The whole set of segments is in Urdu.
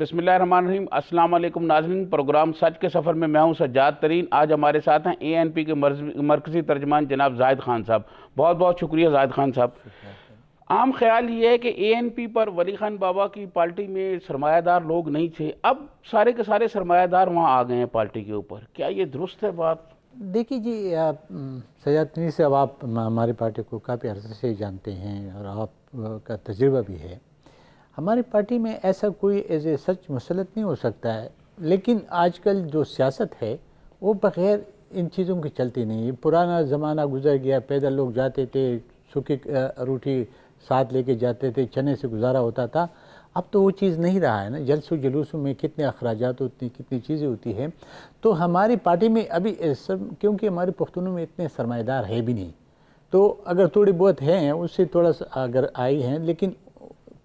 بسم اللہ الرحمن الرحیم۔ السلام علیکم ناظرین، پروگرام سچ کے سفر میں ہوں سجاد ترین۔ آج ہمارے ساتھ ہیں اے این پی کے مرکزی ترجمان جناب زاہد خان صاحب۔ بہت بہت شکریہ زاہد خان صاحب۔ عام خیال یہ ہے کہ اے این پی پر ولی خان بابا کی پارٹی میں سرمایہ دار لوگ نہیں تھے، اب سارے کے سارے سرمایہ دار وہاں آ گئے ہیں پارٹی کے اوپر، کیا یہ درست ہے بات؟ دیکھیے جی، سجاد ترین صاحب، آپ ہماری پارٹی کو کافی عرصے سے جانتے ہیں اور آپ کا تجربہ بھی ہے۔ ہماری پارٹی میں ایسا کوئی ایز اے سچ مسلط نہیں ہو سکتا ہے، لیکن آج کل جو سیاست ہے وہ بغیر ان چیزوں کی چلتی نہیں ہے۔ پرانا زمانہ گزر گیا، پیدل لوگ جاتے تھے، سوکھی روٹی ساتھ لے کے جاتے تھے، چنے سے گزارا ہوتا تھا۔ اب تو وہ چیز نہیں رہا ہے نا، جلس و جلوسوں میں کتنے اخراجات ہوتے ہیں، کتنی چیزیں ہوتی ہیں۔ تو ہماری پارٹی میں ابھی کیونکہ ہمارے پختونوں میں اتنے سرمایہ دار ہے بھی نہیں، تو اگر تھوڑی بہت ہیں اس سے تھوڑا سا اگر آئی ہیں، لیکن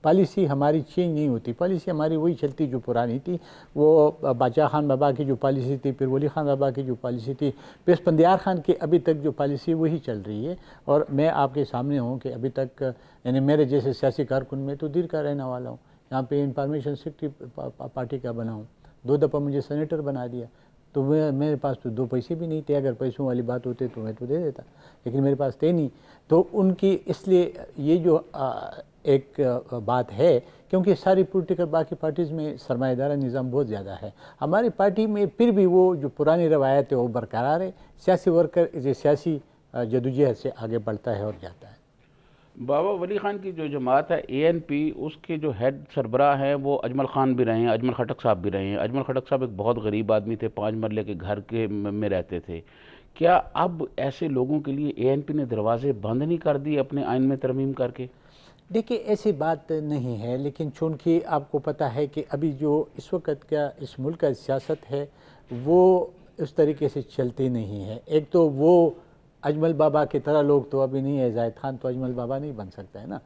پالیسی ہماری چینج نہیں ہوتی۔ پالیسی ہماری وہی چلتی جو پرانی تھی، وہ باچا خان بابا کی جو پالیسی تھی، پھر ولی خان بابا کی جو پالیسی تھی، پھر اسفندیار خان کی ابھی تک جو پالیسی وہی چل رہی ہے۔ اور میں آپ کے سامنے ہوں کہ ابھی تک یعنی میرے جیسے سیاسی کارکن میں تو دیر کا رہنے والا ہوں، یہاں پہ انفارمیشن سیکرٹری پارٹی کا بنا ہوں، 2 دفعہ مجھے سینیٹر بنا دیا، تو میرے پاس تو 2 پیسے بھی نہیں تھے۔ اگر پیسوں والی بات ہوتے تو میں تو دے دیتا، لیکن میرے پاس تھے نہیں۔ تو ان کی اس لیے یہ جو ایک بات ہے، کیونکہ ساری پولیٹیکل باقی پارٹیز میں سرمایہ دارہ نظام بہت زیادہ ہے، ہماری پارٹی میں پھر بھی وہ جو پرانی روایت ہے وہ برقرار ہے۔ سیاسی ورکر سیاسی جدوجہد سے آگے بڑھتا ہے اور جاتا ہے۔ بابا ولی خان کی جو جماعت ہے اے این پی، اس کے جو ہیڈ سربراہ ہیں وہ اجمل خان بھی رہے ہیں، اجمل خٹک صاحب بھی رہے ہیں۔ اجمل خٹک صاحب ایک بہت غریب آدمی تھے، 5 مرلے کے گھر کے میں رہتے تھے۔ کیا اب ایسے لوگوں کے لیے اے این پی نے دروازے بند نہیں کر دی اپنے آئین میں ترمیم کر کے؟ دیکھیے ایسی بات نہیں ہے، لیکن چونکہ آپ کو پتہ ہے کہ ابھی جو اس وقت کا اس ملک کا سیاست ہے وہ اس طریقے سے چلتی نہیں ہے۔ ایک تو وہ اجمل بابا کی طرح لوگ تو ابھی نہیں ہے، زاہد خان تو اجمل بابا نہیں بن سکتا ہے نا۔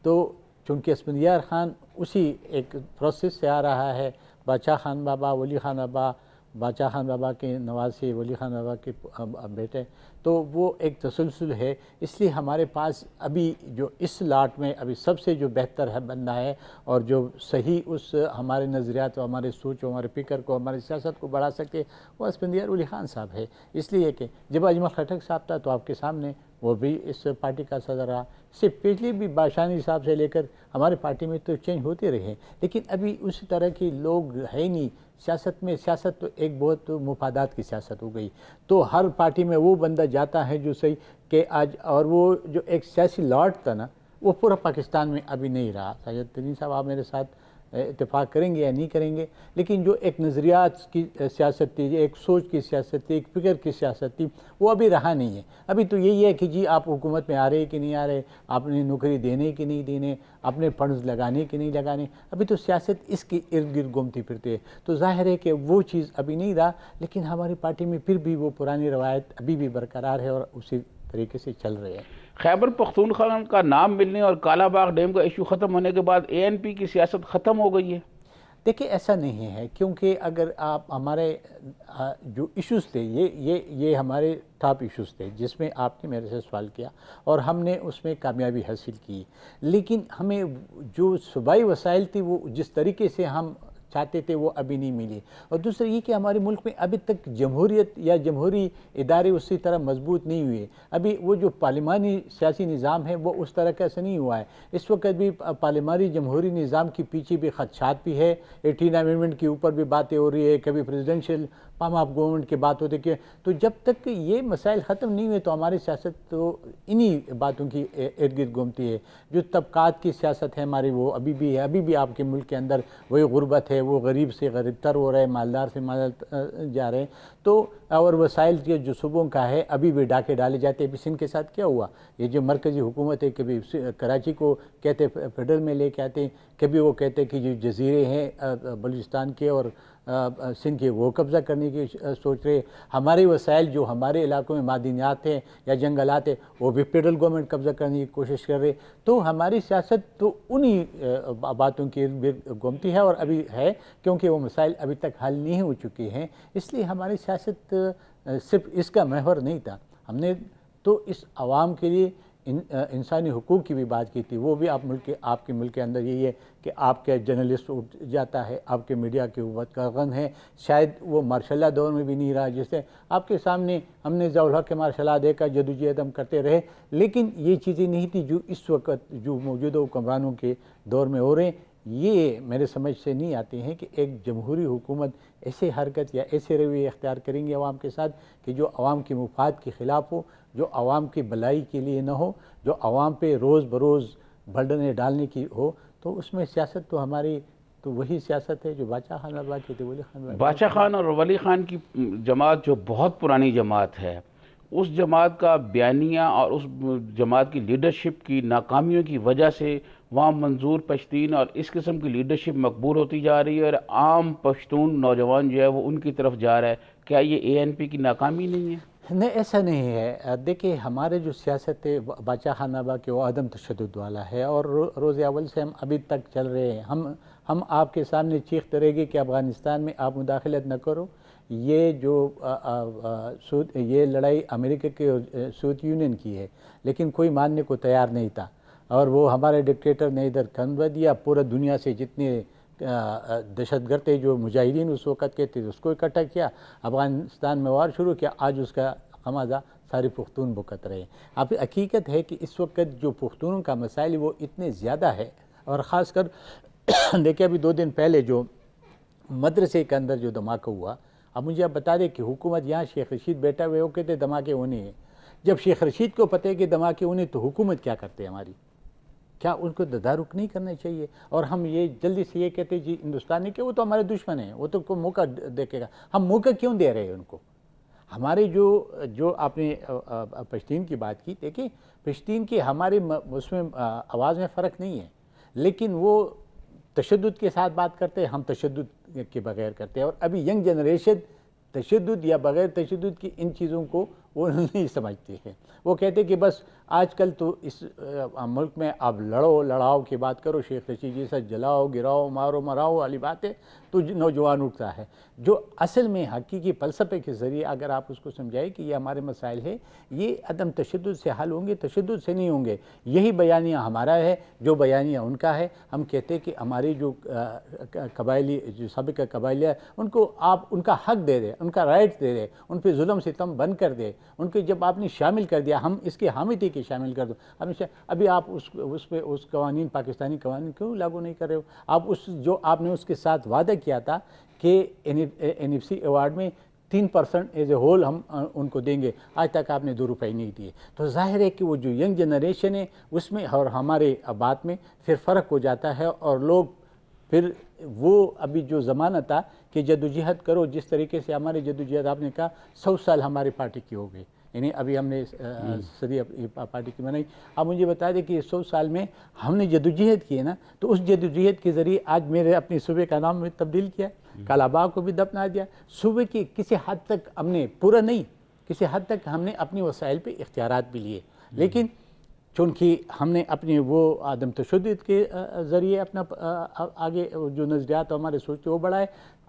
تو چونکہ اسفندیار خان اسی ایک پروسیس سے آ رہا ہے، باچا خان بابا، ولی خان بابا، باچا خان بابا کے نواسے، ولی خان بابا کے بیٹے، تو وہ ایک تسلسل ہے۔ اس لیے ہمارے پاس ابھی جو اس لاٹ میں ابھی سب سے جو بہتر ہے بندہ ہے اور جو صحیح اس ہمارے نظریات و ہمارے سوچ و ہمارے فکر کو، ہماری سیاست کو بڑھا سکے، وہ اسفندیار ولی خان صاحب ہے۔ اس لیے کہ جب اجمل خٹک صاحب تھا تو آپ کے سامنے وہ بھی اس پارٹی کا صدر رہا، اس سے پچھلی بھی باشانی صاحب سے لے کر ہماری پارٹی میں تو چینج ہوتے رہے، لیکن ابھی اسی طرح کے لوگ ہے ہی نہیں سیاست میں۔ سیاست تو ایک بہت مفادات کی سیاست ہو گئی، تو ہر پارٹی میں وہ بندہ جاتا ہے جو صحیح کہ آج، اور وہ جو ایک سیاسی لاٹ تھا نا وہ پورا پاکستان میں ابھی نہیں رہا۔ سجاد ترین صاحب آپ میرے ساتھ اتفاق کریں گے یا نہیں کریں گے، لیکن جو ایک نظریات کی سیاست تھی، ایک سوچ کی سیاست تھی، ایک فکر کی سیاست تھی، وہ ابھی رہا نہیں ہے۔ ابھی تو یہی ہے کہ جی آپ حکومت میں آ رہے کہ نہیں آ رہے، آپ نے نوکری دینے کہ نہیں دینے، اپنے فنڈز لگانے کہ نہیں لگانے، ابھی تو سیاست اس کی ارد گرد گھومتی پھرتی ہے۔ تو ظاہر ہے کہ وہ چیز ابھی نہیں رہا، لیکن ہماری پارٹی میں پھر بھی وہ پرانی روایت ابھی بھی برقرار ہے اور اسی طریقے سے چل رہے ہیں۔ خیبر پختونخوا کا نام ملنے اور کالا باغ ڈیم کا ایشو ختم ہونے کے بعد اے این پی کی سیاست ختم ہو گئی ہے؟ دیکھیں ایسا نہیں ہے، کیونکہ اگر آپ ہمارے جو ایشوز تھے یہ ہمارے ٹاپ ایشوز تھے جس میں آپ نے میرے سے سوال کیا اور ہم نے اس میں کامیابی حاصل کی، لیکن ہمیں جو صوبائی وسائل تھی وہ جس طریقے سے ہم چاہتے تھے وہ ابھی نہیں ملی۔ اور دوسرا یہ کہ ہمارے ملک میں ابھی تک جمہوریت یا جمہوری ادارے اسی طرح مضبوط نہیں ہوئے، ابھی وہ جو پارلیمانی سیاسی نظام ہے وہ اس طرح کا ایسا نہیں ہوا ہے۔ اس وقت بھی پارلیمانی جمہوری نظام کے پیچھے بھی خدشات بھی ہے، 18 امینڈمنٹ کے اوپر بھی باتیں ہو رہی ہے، کبھی پریزیڈنشیل فارم آف گورنمنٹ کی بات ہوتی ہے، تو جب تک یہ مسائل ختم نہیں ہوئے تو ہماری سیاست تو انہی باتوں کی ارد گرد گھومتی ہے۔ جو طبقات کی سیاست ہے ہماری وہ ابھی بھی ہے، ابھی بھی آپ کے ملک کے اندر وہی غربت ہے، وہ غریب سے غریب تر ہو رہے ہیں، مالدار سے مالدار جا رہے ہیں، تو اور وسائل کے جو صوبوں کا ہے ابھی بھی ڈاکے ڈالے جاتے ہیں۔ ابھی سندھ کے ساتھ کیا ہوا، یہ جو مرکزی حکومت ہے کبھی کراچی کو کہتے فیڈرل میں لے کے آتے ہیں، کبھی وہ کہتے ہیں کہ جو جزیرے ہیں بلوچستان کے اور سندھ کے وہ قبضہ کرنے کی سوچ رہے۔ ہمارے وسائل جو ہمارے علاقوں میں معدنیات ہیں یا جنگلات ہیں وہ بھی فیڈرل گورنمنٹ قبضہ کرنے کی کوشش کر رہے۔ تو ہماری سیاست تو انہی باتوں کی ارد گرد گھومتی ہے اور ابھی ہے، کیونکہ وہ مسائل ابھی تک حل نہیں ہو چکے ہیں۔ اس لیے ہماری سیاست صرف اس کا محور نہیں تھا، ہم نے تو اس عوام کے لیے انسانی حقوق کی بھی بات کی تھی، وہ بھی آپ کے ملک کے اندر یہی ہے کہ آپ کے جرنلسٹ اٹھ جاتا ہے، آپ کے میڈیا کے اوپر کارکن ہے، شاید وہ مارشل لا دور میں بھی نہیں رہا، جس سے آپ کے سامنے ہم نے ضیاء الحق کے مارشل لا دیکھا، جدوجہد ہم کرتے رہے، لیکن یہ چیزیں نہیں تھی جو اس وقت جو موجودہ حکمرانوں کے دور میں ہو رہے ہیں۔ یہ میرے سمجھ سے نہیں آتے ہیں کہ ایک جمہوری حکومت ایسے حرکت یا ایسے رویے اختیار کریں گے عوام کے ساتھ کہ جو عوام کے مفاد کے خلاف ہو، جو عوام کی بھلائی کے لیے نہ ہو، جو عوام پہ روز بروز برڈنیں ڈالنے کی ہو۔ تو اس میں سیاست تو ہماری تو وہی سیاست ہے جو باچا خان بابا کی تھی، ولی خان باچا خان اور ولی خان کی جماعت جو بہت پرانی جماعت ہے، اس جماعت کا بیانیہ اور اس جماعت کی لیڈرشپ کی ناکامیوں کی وجہ سے وہاں منظور پشتین اور اس قسم کی لیڈرشپ مقبول ہوتی جا رہی ہے اور عام پشتون نوجوان جو ہے وہ ان کی طرف جا رہا ہے۔ کیا یہ ANP کی ناکامی نہیں ہے؟ نہیں، ایسا نہیں ہے۔ دیکھیں، ہمارے جو سیاست ہے باچا خان بابا کے وہ عدم تشدد والا ہے، اور روز اول سے ہم ابھی تک چل رہے ہیں۔ ہم آپ کے سامنے چیختے رہے گے کہ افغانستان میں آپ مداخلت نہ کرو۔ یہ جو یہ لڑائی امریکہ کے سوویت یونین کی ہے، لیکن کوئی ماننے کو تیار نہیں تھا، اور وہ ہمارے ڈکٹیٹر نے ادھر کنبہ دیا، پورا دنیا سے جتنے دہشت گرد تھے جو مجاہدین اس وقت کے تھے اس کو اکٹھا کیا، افغانستان میں وار شروع کیا، آج اس کا خمیازہ سارے پختون بھگت رہے ہیں۔ اب حقیقت ہے کہ اس وقت جو پختونوں کا مسائل وہ اتنے زیادہ ہے، اور خاص کر دیکھیں ابھی 2 دن پہلے جو مدرسے کے اندر جو دھماکہ ہوا، اب مجھے آپ بتا دیں کہ حکومت یہاں شیخ رشید بیٹھا ہوئے وہ کہتے دھماکے ہونے ہیں۔ جب شیخ رشید کو پتہ ہے کہ دھماکے ہونے تو حکومت کیا کرتے ہیں ہماری؟ کیا ان کو تدارک نہیں کرنا چاہیے؟ اور ہم یہ جلدی سے یہ کہتے ہیں جی ہندوستانی کہ وہ تو ہمارے دشمن ہیں، وہ تو کوئی موقع دیکھے گا۔ ہم موقع کیوں دے رہے ہیں ان کو؟ ہمارے جو آپ نے پشتین کی بات کی، دیکھیں پشتین کی ہمارے اس میں آواز میں فرق نہیں ہے، لیکن وہ تشدد کے ساتھ بات کرتے ہیں، ہم تشدد کے بغیر کرتے ہیں۔ اور ابھی ینگ جنریشن تشدد یا بغیر تشدد کی ان چیزوں کو وہ نہیں سمجھتے ہیں۔ وہ کہتے ہیں کہ بس آج کل تو اس ملک میں آپ لڑاؤ کی بات کرو، شیخ رشید جی سے جلاؤ گراؤ مارو مراؤ والی بات ہے تو نوجوان اٹھتا ہے۔ جو اصل میں حقیقی فلسفے کے ذریعے اگر آپ اس کو سمجھائیں کہ یہ ہمارے مسائل ہے، یہ عدم تشدد سے حل ہوں گے، تشدد سے نہیں ہوں گے۔ یہی بیانیہ ہمارا ہے، جو بیانیہ ان کا ہے۔ ہم کہتے ہیں کہ ہماری جو قبائلی جو سابقہ قبائلیہ ان کو آپ ان کا حق دے دیں، ان کا رائٹ دے دیں، ان پہ ظلم ستم بند کر دے، ان کے جب آپ نے شامل کر دیا، ہم اس کے حامی تھے کہ شامل کر دو۔ ابھی آپ اس پہ اس قوانین پاکستانی قوانین کیوں لاگو نہیں کر رہے ہو؟ آپ جو آپ نے اس کے ساتھ وعدہ کیا تھا کہ NFC ایوارڈ میں 3% ایز اے ہول ہم ان کو دیں گے، آج تک آپ نے 2 روپے نہیں دیے۔ تو ظاہر ہے کہ وہ جو ینگ جنریشن ہے اس میں اور ہمارے بات میں پھر فرق ہو جاتا ہے، اور لوگ پھر وہ ابھی جو زمانہ تھا کہ جدوجہد کرو، جس طریقے سے ہماری جدوجہد آپ نے کہا 100 سال ہماری پارٹی کی ہو گئی، یعنی ابھی ہم نے صدی پارٹی کی بنائی۔ اب مجھے بتا دیں کہ 100 سال میں ہم نے جدوجہد کی ہے نا، تو اس جدوجہد کے ذریعے آج میرے اپنے صوبے کا نام میں تبدیل کیا، کالاباغ کو بھی دفنا دیا۔ صوبے کی کسی حد تک ہم نے پورا نہیں، کسی حد تک ہم نے اپنی وسائل پہ اختیارات بھی لیے، لیکن چونکہ ہم نے اپنے وہ عدم تشدد کے ذریعے اپنا آگے جو نظریات ہمارے سوچتے وہ بڑھائے۔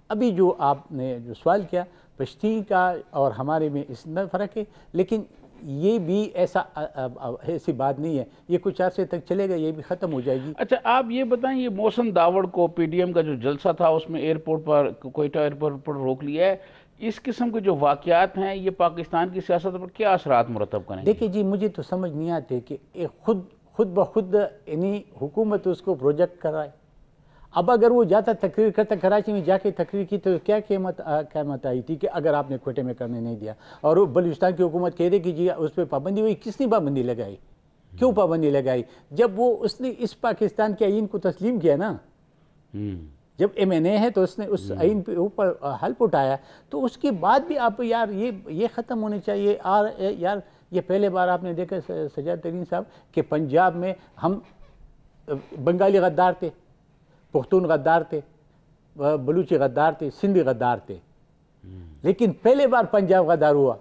ابھی جو آپ نے جو سوال کیا پشتین کا اور ہمارے میں اس میں فرق ہے، لیکن یہ بھی ایسی بات نہیں ہے، یہ کچھ عرصے تک چلے گا، یہ بھی ختم ہو جائے گی۔ اچھا آپ یہ بتائیں، یہ محسن داوڑ کو PDM کا جو جلسہ تھا اس میں ایئرپورٹ پر کوئٹہ ایئرپورٹ پر روک لیا ہے، اس قسم کے جو واقعات ہیں یہ پاکستان کی سیاست پر کیا اثرات مرتب کریں گے؟ دیکھیں جی، مجھے تو سمجھ نہیں آتے کہ خود بخود یعنی حکومت اس کو پروجیکٹ کر رہا ہے۔ اب اگر وہ جاتا تقریر کرتا، کراچی میں جا کے تقریر کی تو کیا قیمت آئی تھی کہ اگر آپ نے کوئٹہ میں کرنے نہیں دیا، اور بلوچستان کی حکومت کہہ دے کہ جی اس پہ پابندی ہوئی، کس نے پابندی لگائی؟ کیوں پابندی لگائی؟ جب وہ اس نے اس پاکستان کے آئین کو تسلیم کیا نا، جب MNA ہے تو اس نے اس آئین پہ اوپر حلف اٹھایا، تو اس کے بعد بھی آپ یار یہ ختم ہونے چاہیے۔ یار یہ پہلے بار آپ نے دیکھا سجاد ترین صاحب کہ پنجاب میں ہم بنگالی غدار تھے، پختون غدار تھے، بلوچی غدار تھے، سندھی غدار تھے، لیکن پہلے بار پنجاب غدار ہوا۔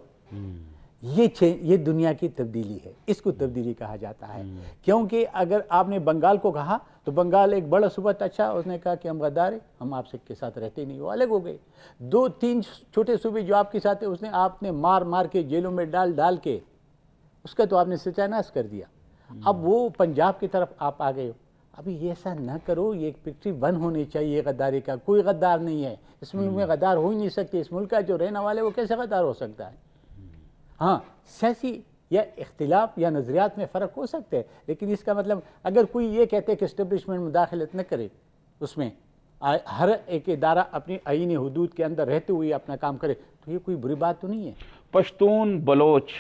یہ دنیا کی تبدیلی ہے، اس کو تبدیلی کہا جاتا ہے، کیونکہ اگر آپ نے بنگال کو کہا تو بنگال ایک بڑا صوبہ تھا، اچھا اس نے کہا کہ ہم غدار ہیں، ہم آپ کے ساتھ رہتے نہیں، وہ الگ ہو گئے۔ 2-3 چھوٹے صوبے جو آپ کے ساتھ ہیں آپ نے مار کے جیلوں میں ڈال کے اس کا تو آپ نے ستیہ ناش کر دیا۔ اب وہ پنجاب کی طرف آپ آ گئے ہو، ابھی یہ ایسا نہ کرو، یہ ایک پکچر ون ہونی چاہیے غداری کا. کوئی غدار نہیں ہے اس ملک میں، غدار ہو ہی نہیں سکتی. اس ملک کا جو رہنے والے وہ کیسے غدار ہو سکتا ہے؟ ہاں سیاسی یا اختلاف یا نظریات میں فرق ہو سکتے ہیں، لیکن اس کا مطلب اگر کوئی یہ کہتے کہ اسٹیبلشمنٹ مداخلت نہ کرے، اس میں ہر ایک ادارہ اپنی آئینی حدود کے اندر رہتے ہوئے اپنا کام کرے، تو یہ کوئی بری بات تو نہیں ہے. پشتون، بلوچ،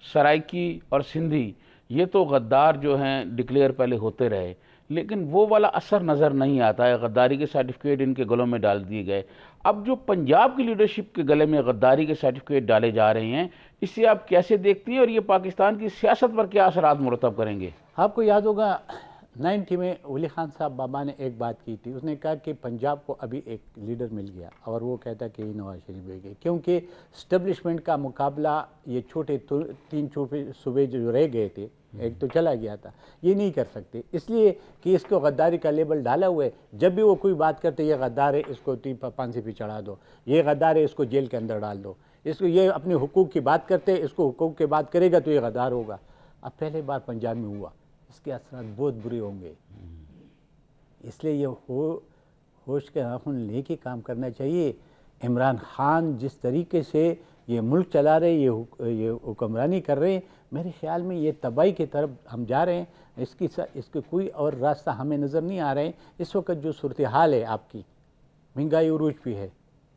سرائکی اور سندھی یہ تو غدار جو ہیں ڈکلیئر پہلے ہوتے رہے، لیکن وہ والا اثر نظر نہیں آتا ہے. غداری کے سرٹیفکیٹ ان کے گلوں میں ڈال دیے گئے. اب جو پنجاب کی لیڈرشپ کے گلے میں غداری کے سرٹیفکیٹ ڈالے جا رہے ہیں، اسے آپ کیسے دیکھتی ہیں اور یہ پاکستان کی سیاست پر کیا اثرات مرتب کریں گے؟ آپ کو یاد ہوگا 90 میں ولی خان صاحب بابا نے ایک بات کی تھی. اس نے کہا کہ پنجاب کو ابھی ایک لیڈر مل گیا، اور وہ کہتا کہ یہ نواز شریف ہے گئے، کیونکہ اسٹیبلشمنٹ کا مقابلہ یہ چھوٹے 3 چھوٹے صوبے جو رہ گئے تھے، ایک تو چلا گیا تھا، یہ نہیں کر سکتے، اس لیے کہ اس کو غداری کا لیبل ڈالا ہوا ہے. جب بھی وہ کوئی بات کرتے یہ غدار ہے، اس کو پھانسی پہ چڑھا دو، یہ غدار ہے، اس کو جیل کے اندر ڈال دو، اس کو یہ اپنے حقوق کی بات کرتے، اس کو حقوق کی بات کرے گا تو یہ غدار ہوگا. اب پہلے بار پنجاب میں ہوا، اس کے اثرات بہت برے ہوں گے. اس لیے یہ ہوش کے ناخن لے کے کام کرنا چاہیے. عمران خان جس طریقے سے یہ ملک چلا رہے، یہ حکمرانی کر رہے ہیں، میرے خیال میں یہ تباہی کی طرف ہم جا رہے ہیں. اس کے کوئی اور راستہ ہمیں نظر نہیں آ رہے ہیں. اس وقت جو صورتحال ہے آپ کی، مہنگائی عروج پہ ہے،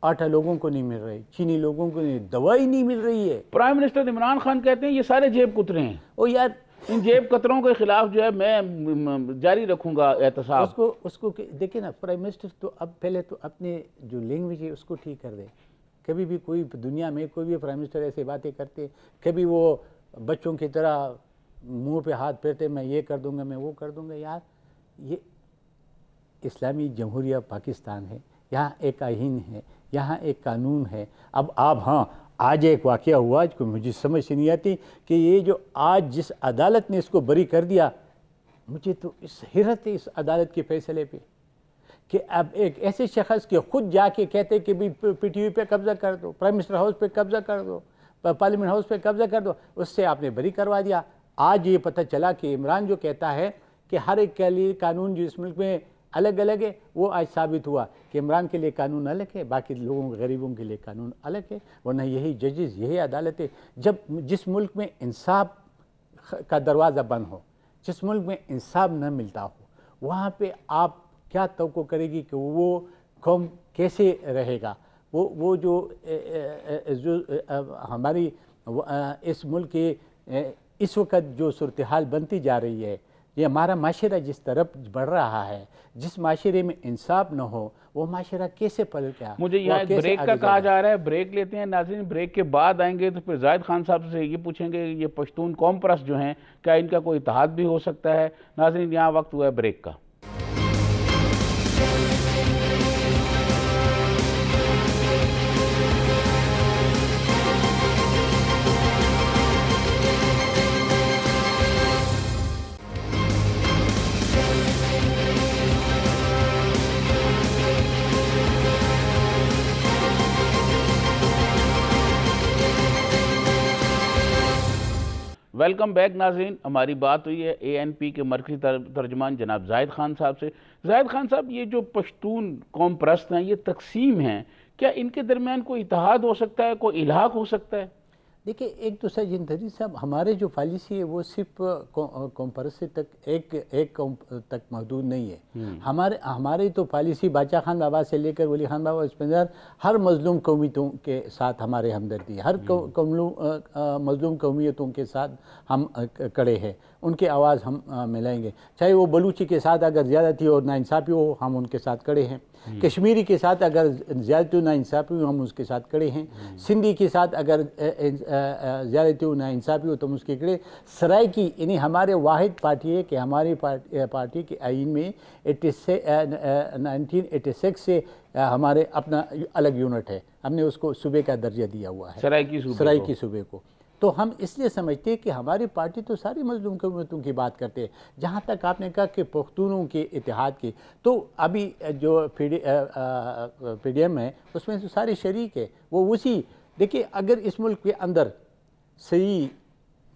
آٹا لوگوں کو نہیں مل رہی، چینی لوگوں کو نہیں، دوائی نہیں مل رہی ہے. پرائم منسٹر عمران خان کہتے ہیں یہ سارے جیب کترے ہیں. او یار، ان جیب کتروں کے خلاف جو ہے میں جاری رکھوں گا احتساب. اس کو دیکھیں نا، پرائم منسٹر تو اب پہلے تو اپنے جو لینگویج ہے اس کو ٹھیک کر دے. کبھی بھی کوئی دنیا میں کوئی بھی پرائم منسٹر ایسے باتیں کرتے، کبھی وہ بچوں کی طرح منہ پہ ہاتھ پھیرتے، میں یہ کر دوں گا، میں وہ کر دوں گا. یار یہ اسلامی جمہوریہ پاکستان ہے، یہاں ایک آئین ہے، یہاں ایک قانون ہے. اب آپ آج ایک واقعہ ہوا جو مجھے سمجھ سے نہیں آتی کہ یہ جو آج جس عدالت نے اس کو بری کر دیا، مجھے تو اس حیرت ہے اس عدالت کے فیصلے پہ کہ اب ایک ایسے شخص کے خود جا کے کہتے کہ بھی پی ٹی وی پہ قبضہ کر دو، پرائم منسٹر ہاؤس پہ قبضہ کر دو، پارلیمنٹ ہاؤس پہ قبضہ کر دو، اس سے آپ نے بری کروا دیا. آج یہ پتہ چلا کہ عمران جو کہتا ہے کہ ہر ایک کے لیے قانون جو اس ملک میں الگ الگ ہے، وہ آج ثابت ہوا کہ عمران کے لیے قانون الگ ہے، باقی لوگوں غریبوں کے لیے قانون الگ ہے. ورنہ یہی ججز، یہی عدالت ہے. جس ملک میں انصاف کا دروازہ بند ہو، جس ملک میں انصاف نہ ملتا ہو، وہاں پہ آپ کیا توقع کرے گی کہ وہ قوم کیسے رہے گا؟ وہ جو ہماری اس ملک کے اس وقت جو صورتحال بنتی جا رہی ہے، یہ ہمارا معاشرہ جس طرف بڑھ رہا ہے، جس معاشرے میں انصاف نہ ہو، وہ معاشرہ کیسے پلٹ گیا؟ مجھے یہاں ایک بریک کا کہا جا رہا ہے، بریک لیتے ہیں ناظرین. بریک کے بعد آئیں گے تو پھر زاہد خان صاحب سے یہ پوچھیں گے یہ پشتون قوم پرست جو ہیں، کیا ان کا کوئی اتحاد بھی ہو سکتا ہے؟ ناظرین یہاں وقت ہوا ہے بریک کا. ویلکم بیک ناظرین. ہماری بات ہوئی ہے اے این پی کے مرکزی ترجمان جناب زاہد خان صاحب سے. زاہد خان صاحب، یہ جو پشتون قوم پرست ہیں، یہ تقسیم ہیں، کیا ان کے درمیان کوئی اتحاد ہو سکتا ہے، کوئی الحاق ہو سکتا ہے؟ دیکھیں، ایک تو سید صاحب، ہمارے جو پالیسی ہے وہ صرف قوم پرستی تک ایک قوم تک محدود نہیں ہے. ہماری تو پالیسی باچا خان بابا سے لے کر ولی خان بابا اسپندر، ہر مظلوم قومیتوں کے ساتھ ہمارے ہمدردی، ہر مظلوم قومیتوں کے ساتھ ہم کڑے ہیں، ان کی آواز ہم ملائیں گے. چاہے وہ بلوچی کے ساتھ اگر زیادتی اور ناانصافی ہو، ہم ان کے ساتھ کڑے ہیں. کشمیری کے ساتھ اگر زیادتی و ناانصافی ہو، ہم اس کے ساتھ کڑے ہیں. سندھی کے ساتھ اگر زیادتی و ناانصافی ہو تو ہم اس کے کڑے. سرائکی یعنی ہمارے واحد پارٹی ہے کہ ہماری پارٹی کے آئین میں 1986 سے ہمارے اپنا الگ یونٹ ہے، ہم نے اس کو صوبے کا درجہ دیا ہوا ہے، سرائکی صوبے کو. تو ہم اس لیے سمجھتے ہیں کہ ہماری پارٹی تو ساری مظلوم قومیتوں کی بات کرتے ہیں. جہاں تک آپ نے کہا کہ پختونوں کے اتحاد کی، تو ابھی جو پی ڈی ایم ہے اس میں تو سارے شریک ہے. وہ اسی دیکھیے، اگر اس ملک کے اندر صحیح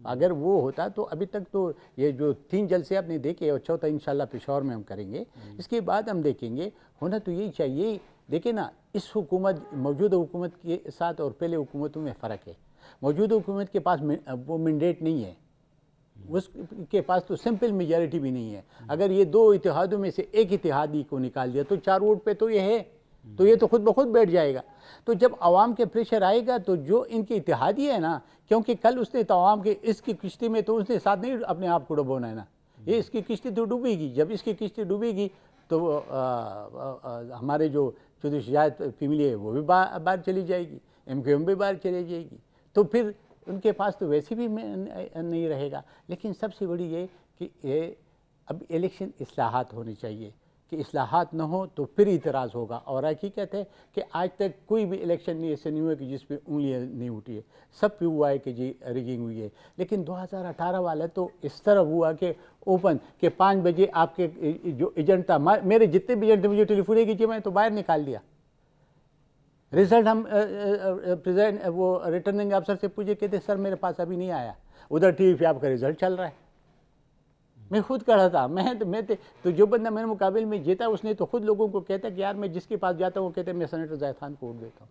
اگر وہ ہوتا تو ابھی تک تو یہ جو 3 جلسے آپ نے دیکھے اور چوتھا انشاءاللہ پشاور میں ہم کریں گے، اس کے بعد ہم دیکھیں گے. ہونا تو یہی چاہیے. دیکھیں نا، اس حکومت موجودہ حکومت کے ساتھ اور پہلے حکومتوں میں فرق ہے. موجودہ حکومت کے پاس وہ مینڈیٹ نہیں ہے، اس کے پاس تو سمپل میجارٹی بھی نہیں ہے. اگر یہ 2 اتحادوں میں سے ایک اتحادی کو نکال دیا تو 4 ووٹ پہ تو یہ ہے، تو یہ تو خود بخود بیٹھ جائے گا. تو جب عوام کے پریشر آئے گا تو جو ان کی اتحادی ہے نا، کیونکہ کل اس نے تو عوام کے اس کی کشتی میں تو اس نے ساتھ نہیں اپنے آپ کو ڈبونا ہے نا، یہ اس کی کشتی تو ڈوبے گی. جب اس کی کشتی ڈوبے گی تو ہمارے جو چودھری شجاعت فیملی ہے وہ بھی باہر چلی جائے گی، MQM بھی باہر چلی جائے گی. تو پھر ان کے پاس تو ویسے بھی نہیں رہے گا. لیکن سب سے بڑی یہ کہ اب الیکشن اصلاحات ہونی چاہیے، کہ اصلاحات نہ ہو تو پھر اعتراض ہوگا. اور حقیقت ہے کہ آج تک کوئی بھی الیکشن نہیں ایسے نہیں ہوا کہ جس پہ انگلیاں نہیں اٹھی ہے. سب پہ ہوا ہے کہ جی ریگنگ ہوئی ہے. لیکن 2018 والا تو اس طرح ہوا کہ اوپن کہ 5 بجے آپ کے جو ایجنٹ تھا، میرے جتنے بھی ایجنٹ مجھے ٹیلی فون کیجیے، میں تو باہر نکال دیا. رزلٹ ہم پریزیڈنٹ وہ ریٹرننگ افسر سے پوچھے، کہتے سر میرے پاس ابھی نہیں آیا، ادھر ٹی وی پہ آپ کا رزلٹ چل رہا ہے. میں خود کہا تھا، میں تو جو بندہ میرے مقابل میں جیتا اس نے تو خود لوگوں کو کہتا کہ یار میں جس کے پاس جاتا ہوں وہ کہتے ہیں میں سینیٹر زاہد خان کو ووٹ دیتا ہوں.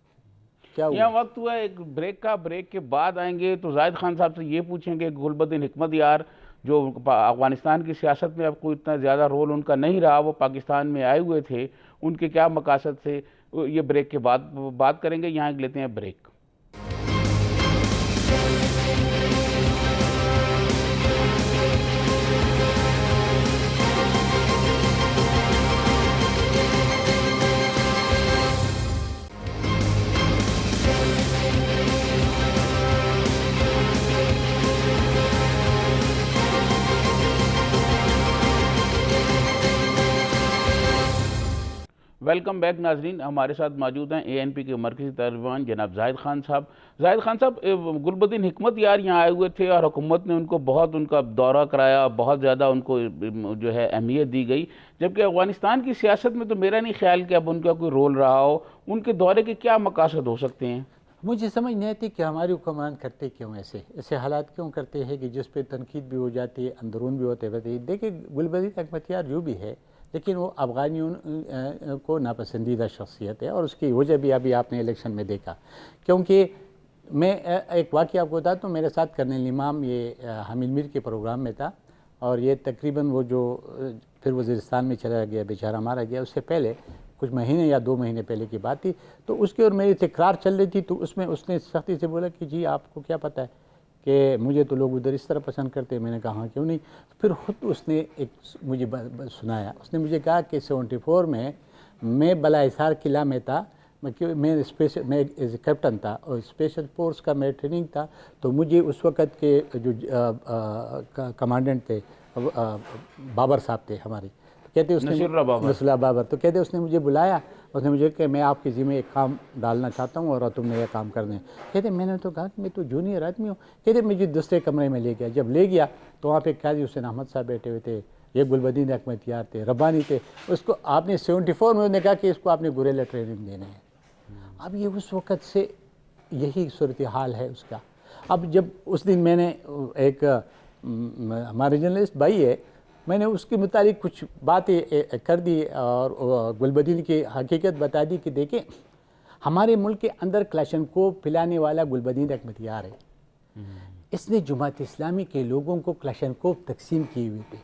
کیا ہوا؟ یہاں وقت ہوا ہے ایک بریک کا. بریک کے بعد آئیں گے تو زاہد خان صاحب سے یہ پوچھیں گے گل بدین حکمت یار جو افغانستان کی سیاست میں اب کوئی اتنا زیادہ رول ان کا نہیں رہا، وہ پاکستان میں آئے ہوئے تھے، ان کے کیا مقاصد تھے، یہ بریک کے بعد بات کریں گے. یہاں لیتے ہیں بریک. ویلکم بیک ناظرین. ہمارے ساتھ موجود ہیں ANP کے مرکزی ترجمان جناب زاہد خان صاحب. زاہد خان صاحب، گل بدین حکمت یار یہاں آئے ہوئے تھے اور حکومت نے ان کو بہت ان کا دورہ کرایا، بہت زیادہ ان کو جو ہے اہمیت دی گئی، جبکہ افغانستان کی سیاست میں تو میرا نہیں خیال کہ اب ان کا کوئی رول رہا ہو. ان کے دورے کے کیا مقاصد ہو سکتے ہیں؟ مجھے سمجھ نہیں آتی کہ ہمارے حکمران کرتے کیوں ایسے حالات کیوں کرتے ہیں کہ جس پہ تنقید بھی ہو جاتی ہے، اندرون بھی ہوتے ہیں. دیکھیں گل بدین حکمت یار جو بھی ہے، لیکن وہ افغانیوں کو ناپسندیدہ شخصیت ہے، اور اس کی وجہ بھی ابھی آپ نے الیکشن میں دیکھا. کیونکہ میں ایک واقعہ آپ کو بتاتا ہوں، میرے ساتھ کرنیل امام یہ حامد میر کے پروگرام میں تھا، اور یہ تقریباً وہ جو پھر وزیرستان میں چلا گیا، بیچارہ مارا گیا، اس سے پہلے کچھ مہینے یا 2 مہینے پہلے کی بات تھی. تو اس کی اور میری تکرار چل رہی تھی، تو اس میں اس نے سختی سے بولا کہ جی آپ کو کیا پتہ ہے کہ مجھے تو لوگ ادھر اس طرح پسند کرتے ہیں. میں نے کہا ہاں کیوں نہیں. پھر خود اس نے ایک مجھے سنایا. اس نے مجھے کہا کہ 74 میں بلا حصار قلعہ میں تھا، میں کیپٹن تھا اور اسپیشل فورس کا میں ٹریننگ تھا. تو مجھے اس وقت کے جو کمانڈنٹ تھے بابر صاحب تھے ہمارے، کہتے اس نے نصر اللہ بابر، تو کہتے اس نے مجھے بلایا، اس نے مجھے کہ میں آپ کے ذمہ ایک کام ڈالنا چاہتا ہوں اور تم نے یہ کام کرنا ہے. کہتے میں نے تو کہا کہ میں تو جونیئر آدمی ہوں. کہتے مجھے دوسرے کمرے میں لے گیا. جب لے گیا تو وہاں پہ قاضی حسین احمد صاحب بیٹھے ہوئے تھے، یہ گل بدین حکمت یار تھے، ربانی تھے. اس کو آپ نے 74 میں نے کہا کہ اس کو آپ نے گوریلا ٹریننگ دینا ہے. اب یہ اس وقت سے یہی صورتحال ہے اس کا. اب جب اس دن میں نے ایک ہمارے جرنلسٹ بھائی ہے، میں نے اس کے متعلق کچھ باتیں کر دی اور گل بدین کی حقیقت بتا دی کہ دیکھیں ہمارے ملک کے اندر کلاشنکوف پھیلانے والا گل بدین حکمت یار ہے. اس نے جماعت اسلامی کے لوگوں کو کلاشنکوف تقسیم کیے ہوئے تھے.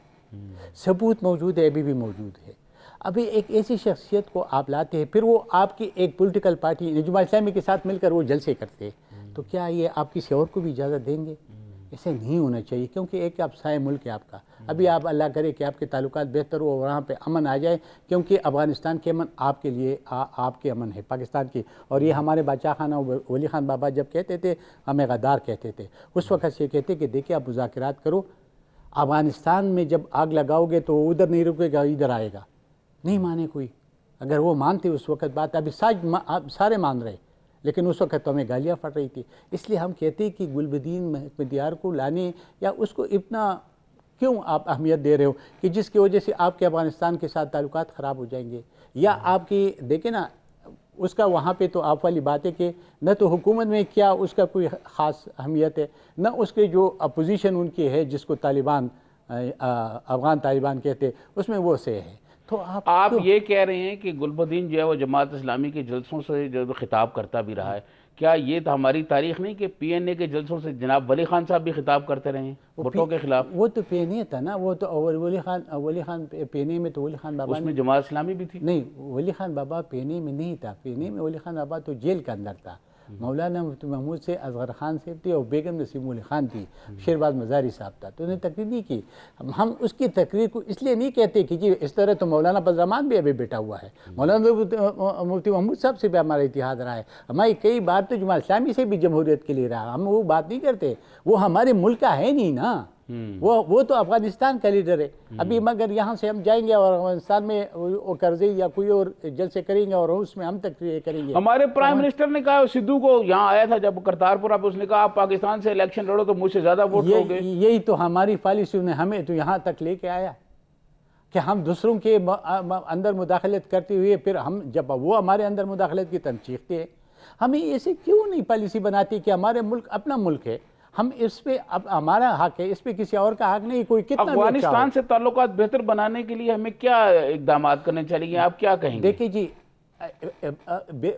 ثبوت موجود ہے، ابھی بھی موجود ہے. ابھی ایک ایسی شخصیت کو آپ لاتے ہیں، پھر وہ آپ کی ایک پولیٹیکل پارٹی جماعت اسلامی کے ساتھ مل کر وہ جلسے کرتے ہیں، تو کیا یہ آپ کسی اور کو بھی اجازت دیں گے؟ ایسے نہیں ہونا چاہیے، کیونکہ ایک آپ سائے ملک ہے آپ کا. ابھی آپ اللہ کرے کہ آپ کے تعلقات بہتر ہو، وہاں پہ امن آ جائے، کیونکہ افغانستان کے امن آپ کے لیے آپ کے امن ہے پاکستان کی. اور یہ ہمارے بادشاہ خانہ ولی خان بابا جب کہتے تھے ہمیں غدار کہتے تھے، اس وقت سے کہتے کہ دیکھیں آپ مذاکرات کرو، افغانستان میں جب آگ لگاؤ گے تو ادھر نہیں رکے گا، ادھر آئے گا. نہیں مانے کوئی. اگر وہ مانتے اس وقت بات، ابھی سارے مان رہے، لیکن اس وقت تو ہمیں گالیاں پھٹ رہی تھی. اس لیے ہم کہتے ہیں کہ گل بدین حکمت یار کو لانے یا اس کو اتنا کیوں آپ اہمیت دے رہے ہو کہ جس کی وجہ سے آپ کے افغانستان کے ساتھ تعلقات خراب ہو جائیں گے. یا آپ کی دیکھیں نا اس کا وہاں پہ تو آپ والی بات ہے کہ نہ تو حکومت میں کیا اس کا کوئی خاص اہمیت ہے، نہ اس کے جو اپوزیشن ان کی ہے جس کو طالبان افغان طالبان کہتے اس میں وہ سے ہے۔ تو آپ یہ کہہ رہے ہیں کہ گلبدین جو ہے وہ جماعت اسلامی کے جلسوں سے جو خطاب کرتا بھی رہا ہے، کیا یہ تو ہماری تاریخ نہیں کہ پی این اے کے جلسوں سے جناب ولی خان صاحب بھی خطاب کرتے رہے ہیں بھٹو کے خلاف؟ وہ تو پی این اے تھا نا، وہ تو ولی خان پی این اے میں تو ولی خان بابا اس میں جماعت اسلامی بھی تھی؟ نہیں، ولی خان بابا پی این اے میں نہیں تھا، پی این اے میں ولی خان بابا تو جیل کے اندر تھا۔ مولانا مفتی محمود سے اصغر خان صاحب تھی اور بیگم نسیم علی خان تھی، شیرباز مزاری صاحب تھا، تو انہیں تقریر نہیں کی۔ ہم اس کی تقریر کو اس لیے نہیں کہتے کہ جی اس طرح تو مولانا فضل الرحمان بھی ابھی بیٹھا ہوا ہے، مولانا مفتی محمود صاحب سے بھی ہمارا اتحاد رہا ہے، ہماری کئی بار تو جماعت اسلامی سے بھی جمہوریت کے لیے رہا، ہم وہ بات نہیں کرتے، وہ ہمارے ملک کا ہے نہیں نا، وہ تو افغانستان کا لیڈر ہے۔ ابھی مگر یہاں سے ہم جائیں گے اور افغانستان میں کرزئی یا کوئی اور جلسے کریں گے اور اس میں ہم تقریر کریں گے۔ ہمارے پرائم منسٹر نے کہا، سدھو کو یہاں آیا تھا جب کرتارپور، اب اس نے کہا آپ پاکستان سے الیکشن لڑو تو مجھ سے زیادہ ووٹ لو گے۔ یہی تو ہماری پالیسی نے ہمیں تو یہاں تک لے کے آیا کہ ہم دوسروں کے اندر مداخلت کرتے ہوئے پھر ہم جب وہ ہمارے اندر مداخلت کی تم چیختے ہیں۔ ہمیں ایسے کیوں نہیں پالیسی بناتی کہ ہمارے ملک اپنا ملک ہے، ہم اس پہ ہمارا حق ہے، اس پہ کسی اور کا حق نہیں، کوئی کتنا بھی اچھا ہو۔ افغانستان سے تعلقات بہتر بنانے کے لیے ہمیں کیا اقدامات کرنے چاہیے، آپ کیا کہیں گے؟ دیکھیں جی،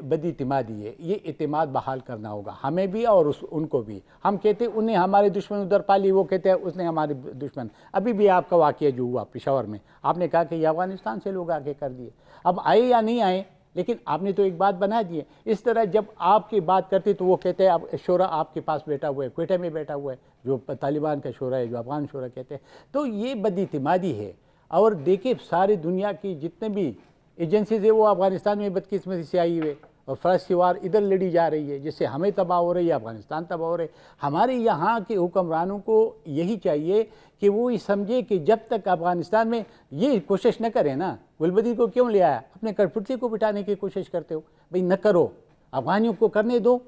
بدی اعتمادی ہے، یہ اعتماد بحال کرنا ہوگا ہمیں بھی اور ان کو بھی۔ ہم کہتے ہیں انہیں ہمارے دشمن ادھر پالی، وہ کہتے ہیں اس نے ہمارے دشمن۔ ابھی بھی آپ کا واقعہ جو ہوا پشاور میں، آپ نے کہا کہ یہ افغانستان سے لوگ آگے کر دیے، اب آئے یا نہیں آئے، لیکن آپ نے تو ایک بات بنا دی ہے۔ اس طرح جب آپ کی بات کرتے تو وہ کہتے ہیں اب شورا آپ کے پاس بیٹھا ہوا ہے، کوئٹہ میں بیٹھا ہوا ہے، جو طالبان کا شورا ہے، جو افغان شورا کہتے ہیں، تو یہ بد اعتمادی ہے۔ اور دیکھیں ساری دنیا کی جتنے بھی ایجنسیز ہے وہ افغانستان میں بدقسمتی سے آئی ہوئے اور فرض کی وار ادھر لڑی جا رہی ہے، جس سے ہمیں تباہ ہو رہی ہے، افغانستان تباہ ہو رہے۔ ہمارے یہاں کے حکمرانوں کو یہی چاہیے کہ وہ یہ سمجھے کہ جب تک افغانستان میں یہ کوشش نہ کرے نا، گلبدین کو کیوں لے آیا؟ اپنے کٹپوتلی کو بٹانے کی کوشش کرتے ہو، بھئی نہ کرو، افغانیوں کو کرنے دو،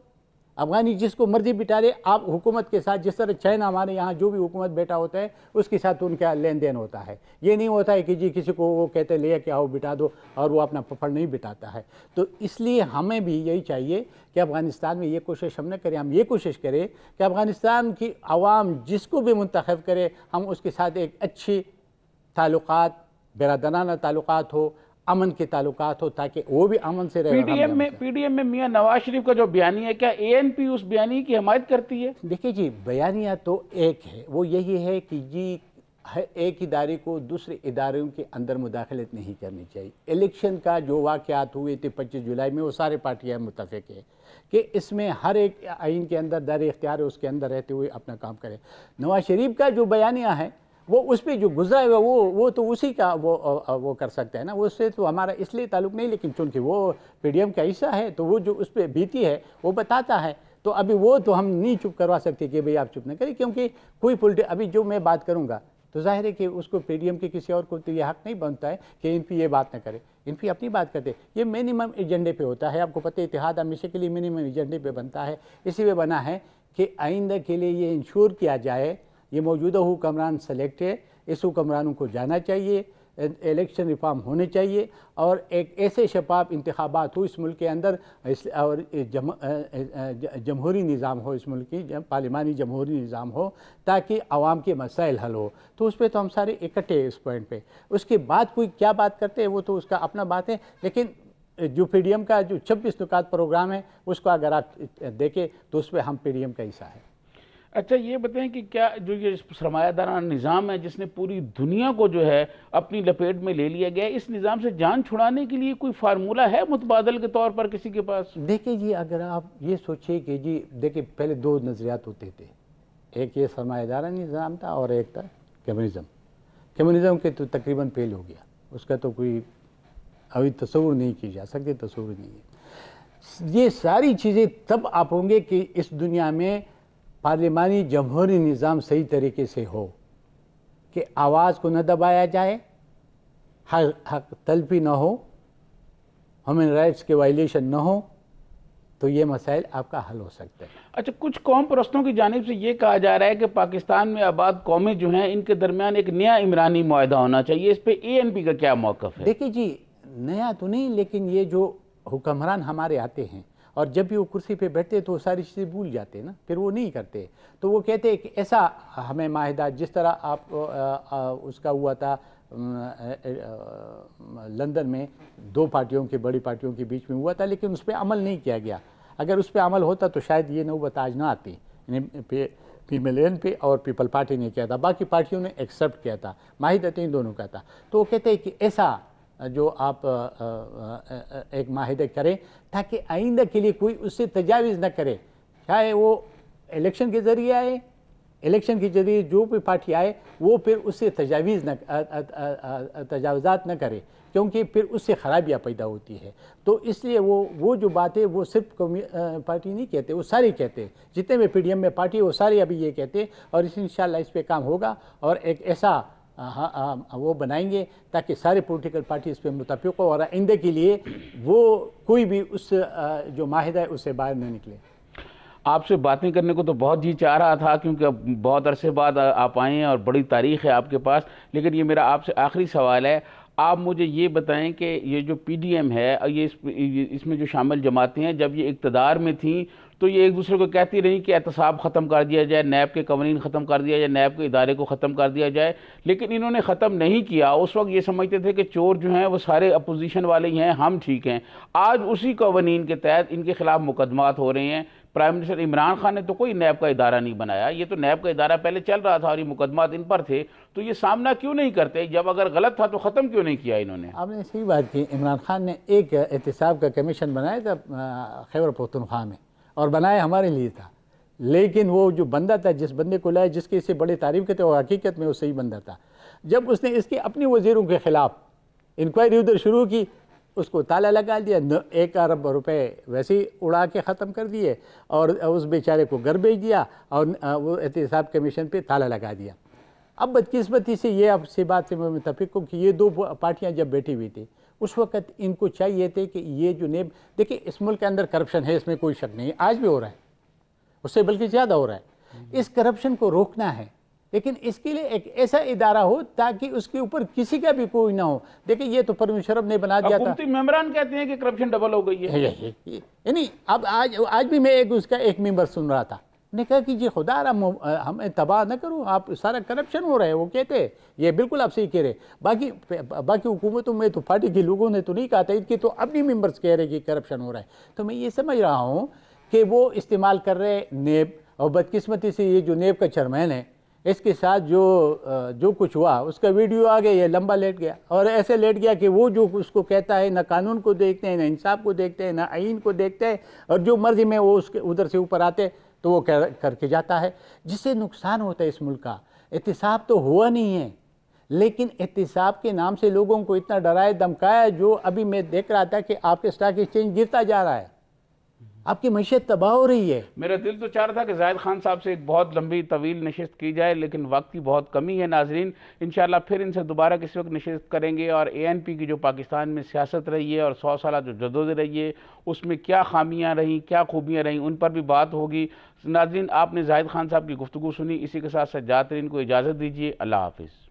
افغانی جس کو مرضی بٹا لے۔ آپ حکومت کے ساتھ جس طرح چائنا ہمارے یہاں جو بھی حکومت بیٹا ہوتا ہے اس کے ساتھ ان کا لین دین ہوتا ہے، یہ نہیں ہوتا ہے کہ جی کسی کو وہ کہتے لے کے آؤ بٹا دو اور وہ اپنا پپڑ نہیں بٹاتا ہے۔ تو اس لیے ہمیں بھی یہی چاہیے کہ افغانستان میں یہ کوشش ہم نہ کریں، ہم یہ کوشش کریں کہ افغانستان کی عوام جس کو بھی منتخب کرے ہم اس کے ساتھ ایک اچھی تعلقات، برادرانہ تعلقات ہو، امن کے تعلقات ہو، تاکہ وہ بھی امن سے رہے۔ پی ڈی ایم میں میاں نواز شریف کا جو بیانیہ ہے، کیا اے این پی اس بیانیے کی حمایت کرتی ہے؟ دیکھیں جی، بیانیہ تو ایک ہے، وہ یہی ہے کہ جی ایک ادارے کو دوسرے اداروں کے اندر مداخلت نہیں کرنی چاہیے۔ الیکشن کا جو واقعات ہوئے تھے 25 جولائی میں، وہ سارے پارٹیاں متفق ہیں کہ اس میں ہر ایک آئین کے اندر دار اختیار ہے، اس کے اندر رہتے ہوئے اپنا کام کرے۔ نواز شریف کا جو بیانیہ ہے وہ اس پہ جو گزرا ہے وہ تو اسی کا وہ کر سکتا ہے نا، اس سے تو ہمارا اس لیے تعلق نہیں، لیکن چونکہ وہ پی ڈی ایم کا حصہ ہے تو وہ جو اس پہ بیتی ہے وہ بتاتا ہے، تو ابھی وہ تو ہم نہیں چپ کروا سکتے کہ بھئی آپ چپ نہ کریں، کیونکہ کوئی ابھی جو میں بات کروں گا تو ظاہر ہے کہ اس کو پی ڈی ایم کے کسی اور کو تو یہ حق نہیں بنتا ہے کہ ان پہ یہ بات نہ کرے، ان پہ اپنی بات کرتے، یہ منیمم ایجنڈے پہ ہوتا ہے۔ آپ کو پتہ ہے اتحاد ہمیشہ کے لیے منیمم ایجنڈے پہ بنتا ہے، اسی لیے بنا ہے کہ آئندہ کے لیے یہ انشور کیا جائے، یہ موجودہ حکمران سلیکٹ ہے، اس حکمرانوں کو جانا چاہیے، الیکشن ریفارم ہونے چاہیے اور ایک ایسے شفاف انتخابات ہو اس ملک کے اندر، اور جمہوری نظام ہو، اس ملک کی پارلیمانی جمہوری نظام ہو تاکہ عوام کے مسائل حل ہو۔ تو اس پہ تو ہم سارے اکٹھے ہیں اس پوائنٹ پہ۔ اس کے بعد کوئی کیا بات کرتے ہیں وہ تو اس کا اپنا بات ہے، لیکن جو پی ڈی ایم کا جو 26 نکات پروگرام ہے اس کو اگر آپ دیکھیں تو اس پہ ہم پی ڈی ایم کا حصہ ہے۔ اچھا یہ بتائیں کہ کیا جو یہ سرمایہ دارانہ نظام ہے جس نے پوری دنیا کو جو ہے اپنی لپیٹ میں لے لیا گیا ہے، اس نظام سے جان چھڑانے کے لیے کوئی فارمولہ ہے متبادل کے طور پر کسی کے پاس؟ دیکھیں جی، اگر آپ یہ سوچیں کہ جی دیکھیں پہلے دو نظریات ہوتے تھے، ایک یہ سرمایہ دارانہ نظام تھا اور ایک تھا کمیونزم۔ کمیونزم کے تو تقریباً فیل ہو گیا، اس کا تو کوئی ابھی تصور نہیں کی جا سکتی، تصور نہیں ہے۔ یہ ساری چیزیں تب آپ ہوں گے کہ اس دنیا میں پارلیمانی جمہوری نظام صحیح طریقے سے ہو، کہ آواز کو نہ دبایا جائے، حق تلفی نہ ہو، ہیومن رائٹس کے وائلیشن نہ ہو، تو یہ مسائل آپ کا حل ہو سکتا ہے۔ اچھا، کچھ قوم پرستوں کی جانب سے یہ کہا جا رہا ہے کہ پاکستان میں آباد قومیں جو ہیں ان کے درمیان ایک نیا عمرانی معاہدہ ہونا چاہیے، اس پہ اے این پی کا کیا موقف ہے؟ دیکھیں جی، نیا تو نہیں، لیکن یہ جو حکمران ہمارے آتے ہیں اور جب بھی وہ کرسی پہ بیٹھتے ہیں تو وہ ساری چیزیں بھول جاتے ہیں نا، پھر وہ نہیں کرتے. تو وہ کہتے ہیں کہ ایسا ہمیں معاہدہ جس طرح آپ اس کا ہوا تھا لندن میں 2 پارٹیوں کی بڑی پارٹیوں کے بیچ میں ہوا تھا، لیکن اس پہ عمل نہیں کیا گیا. اگر اس پہ عمل ہوتا تو شاید یہ نوبت آج نہ آتی. پی ملین پہ اور پیپل پارٹی نے کیا تھا، باقی پارٹیوں نے ایکسیپٹ کیا تھا، معاہدہ ان دونوں کا تھا. تو وہ کہتے ہیں کہ ایسا جو آپ ایک معاہدہ کریں تاکہ آئندہ کے لیے کوئی اس سے تجاوز نہ کرے، چاہے وہ الیکشن کے ذریعے آئے، الیکشن کے ذریعے جو بھی پارٹی آئے وہ پھر اس سے تجاوزات نہ کرے، کیونکہ پھر اس سے خرابیاں پیدا ہوتی ہے. تو اس لیے وہ جو باتیں وہ صرف پارٹی نہیں کہتے، وہ سارے کہتے ہیں، جتنے بھی پی ڈی ایم میں پارٹی وہ سارے ابھی یہ کہتے ہیں. اور انشاءاللہ اس پہ کام ہوگا اور ایک ایسا وہ بنائیں گے تاکہ سارے پولیٹیکل پارٹی اس پہ متفق ہو اور آئندہ کے لیے وہ کوئی بھی اس جو معاہدہ ہے اس سے باہر نہ نکلے. آپ سے باتیں کرنے کو تو بہت جی چاہ رہا تھا کیونکہ اب بہت عرصے بعد آپ آئے ہیں اور بڑی تاریخ ہے آپ کے پاس، لیکن یہ میرا آپ سے آخری سوال ہے. آپ مجھے یہ بتائیں کہ یہ جو پی ڈی ایم ہے، اس میں جو شامل جماعتیں ہیں، جب یہ اقتدار میں تھیں تو یہ ایک دوسرے کو کہتی رہی کہ احتساب ختم کر دیا جائے، نیب کے قوانین ختم کر دیا جائے، نیب کے ادارے کو ختم کر دیا جائے، لیکن انہوں نے ختم نہیں کیا. اس وقت یہ سمجھتے تھے کہ چور جو ہیں وہ سارے اپوزیشن والے ہی ہیں، ہم ٹھیک ہیں. آج اسی قوانین کے تحت ان کے خلاف مقدمات ہو رہے ہیں. پرائم منسٹر عمران خان نے تو کوئی نیب کا ادارہ نہیں بنایا، یہ تو نیب کا ادارہ پہلے چل رہا تھا اور یہ مقدمات ان پر تھے. تو یہ سامنا کیوں نہیں کرتے؟ جب اگر غلط تھا تو ختم کیوں نہیں کیا انہوں نے؟ آپ نے صحیح بات کی. عمران خان نے ایک احتساب کا کمیشن بنایا تھا خیبر پختونخوا میں، اور بنایا ہمارے لیے تھا، لیکن وہ جو بندہ تھا، جس بندے کو لائے، جس کی اس سے بڑی تعریف کرتے وہ حقیقت میں وہ صحیح بندہ تھا. جب اس نے اس کے اپنے وزیروں کے خلاف انکوائری ادھر شروع کی، اس کو تالا لگا دیا، 1 ارب روپے ویسے ہی اڑا کے ختم کر دیے اور اس بیچارے کو گھر بھیج دیا اور وہ احتساب کمیشن پہ تالا لگا دیا. اب بدقسمتی سے یہ آپ سے بات سے میں متفق ہوں کہ یہ 2 پارٹیاں جب بیٹھی ہوئی تھی اس وقت ان کو چاہیے تھے کہ یہ جو نیب، دیکھیں اس ملک کے اندر کرپشن ہے، اس میں کوئی شک نہیں، آج بھی ہو رہا ہے، اس سے بلکہ زیادہ ہو رہا ہے. اس کرپشن کو روکنا ہے، لیکن اس کے لیے ایک ایسا ادارہ ہو تاکہ اس کے اوپر کسی کا بھی کوئی نہ ہو. دیکھیں یہ تو پروین مشرف نے بنا دیا تھا. حکومتی ممبران کہتے ہیں کہ کرپشن ڈبل ہو گئی ہے. یعنی اب آج بھی میں اس کا ایک ممبر سن رہا تھا، نے کہا کہ جی خدا رہا ہمیں تباہ نہ کرو، آپ سارا کرپشن ہو رہا ہے. وہ کہتے ہیں یہ بالکل آپ صحیح کہہ رہے. باقی حکومتوں میں تو پارٹی کے لوگوں نے تو نہیں کہا تھا، ان کے تو اپنی ممبرز کہہ رہے کہ کرپشن ہو رہا ہے. تو میں یہ سمجھ رہا ہوں کہ وہ استعمال کر رہے نیب، اور بدقسمتی سے یہ جو نیب کا چیئرمین ہے اس کے ساتھ جو کچھ ہوا اس کا ویڈیو آ گیا، یہ لمبا لیٹ گیا اور ایسے لیٹ گیا کہ وہ جو اس کو کہتا ہے نہ قانون کو دیکھتے ہیں، نہ انصاف کو دیکھتے ہیں، نہ آئین کو دیکھتے ہیں، اور جو مرضی میں وہ اس کے ادھر سے اوپر آتے تو وہ کر کے جاتا ہے، جس سے نقصان ہوتا ہے اس ملک کا. احتساب تو ہوا نہیں ہے، لیکن احتساب کے نام سے لوگوں کو اتنا ڈرایا دھمکایا، جو ابھی میں دیکھ رہا تھا کہ آپ کے اسٹاک ایکسچینج گرتا جا رہا ہے، آپ کی معیشت تباہ ہو رہی ہے. میرا دل تو چاہ رہا تھا کہ زاہد خان صاحب سے ایک بہت لمبی طویل نشست کی جائے، لیکن وقت کی بہت کمی ہے. ناظرین انشاءاللہ پھر ان سے دوبارہ کسی وقت نشست کریں گے، اور ANP کی جو پاکستان میں سیاست رہی ہے اور 100 سالہ جو جدوجہد رہی ہے اس میں کیا خامیاں رہیں، کیا خوبیاں رہیں، ان پر بھی بات ہوگی. ناظرین آپ نے زاہد خان صاحب کی گفتگو سنی، اسی کے ساتھ سجاد ترین کو اجازت دیجیے. اللہ حافظ.